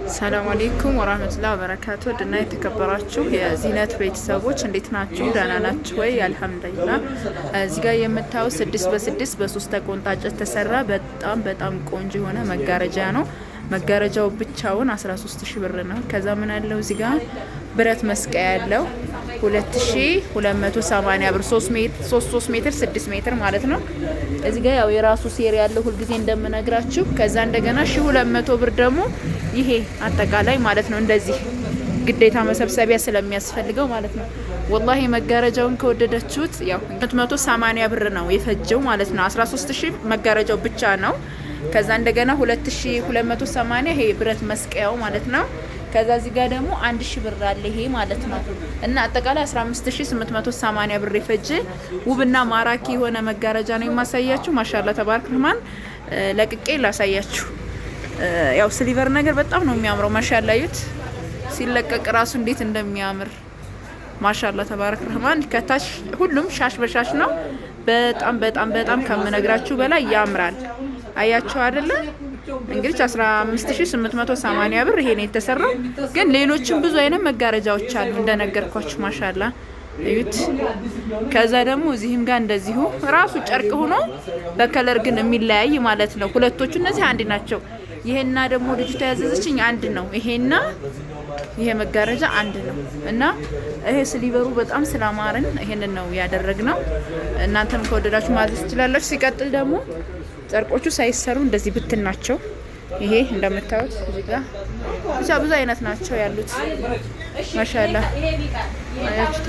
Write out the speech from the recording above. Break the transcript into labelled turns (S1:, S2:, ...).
S1: ሰላም አለይኩም ወራህመቱላሂ ወበረካቱ። ድና የተከበራችሁ የዚነት ቤተሰቦች እንዴት ናችሁ? ደህና ናችሁ ወይ? አልሐምዱሊላህ። እዚህ ጋር የምታዩት 6 በ6 በ3 ተቆንጣጭ ተሰራ በጣም ቆንጆ የሆነ መጋረጃ ነው። መጋረጃው ብቻውን 13000 ብር ነው። ከዛ ምን አለው እዚህ ጋር ብረት መስቀያ ያለው 2280 ብር 3 ሜትር 6 ሜትር ማለት ነው። እዚህ ጋር ያው የራሱ ሴሪ ያለው ሁልጊዜ እንደምነግራችሁ። ከዛ እንደገና 1200 ብር ደግሞ ይሄ አጠቃላይ ማለት ነው። እንደዚህ ግዴታ መሰብሰቢያ ስለሚያስፈልገው ማለት ነው። ወላሂ መጋረጃውን ከወደዳችሁት ያው 280 ብር ነው የፈጀው ማለት ነው። 13000 መጋረጃው ብቻ ነው። ከዛ እንደገና 2280 ይሄ ብረት መስቀያው ማለት ነው። ከዛ እዚህ ጋር ደግሞ 1000 ብር አለ ይሄ ማለት ነው። እና አጠቃላይ 15880 ብር የፈጀ ውብና ማራኪ የሆነ መጋረጃ ነው የማሳያችሁ። ማሻአላ ተባረክ ረህማን ለቅቄ ላሳያችሁ። ያው ሲልቨር ነገር በጣም ነው የሚያምረው። ማሻአላ እዩት ሲለቀቅ ራሱ እንዴት እንደሚያምር ማሻአላ ተባረክ ረህማን። ከታች ሁሉም ሻሽ በሻሽ ነው። በጣም ከምነግራችሁ በላይ ያምራል። አያችሁ አይደለ? እንግዲህ 15880 ብር ይሄ ነው የተሰራው። ግን ሌሎችም ብዙ አይነት መጋረጃዎች አሉ እንደነገርኳችሁ ማሻአላ እዩት። ከዛ ደግሞ እዚህም ጋር እንደዚሁ ራሱ ጨርቅ ሆኖ በከለር ግን የሚለያይ ማለት ነው። ሁለቶቹ እነዚህ አንድ ናቸው። ይሄና ደግሞ ልጅቷ ያዘዘችኝ አንድ ነው። ይሄና ይሄ መጋረጃ አንድ ነው። እና ይሄ ስሊቨሩ በጣም ስላማረን ይሄንን ነው ያደረግነው። እናንተም ከወደዳችሁ ማዘዝ ትችላላችሁ። ሲቀጥል ደግሞ ጨርቆቹ ሳይሰሩ እንደዚህ ብትን ናቸው። ይሄ እንደምታዩት እዚህ ጋር ብቻ ብዙ አይነት ናቸው ያሉት ማሻአላ አያችሁ።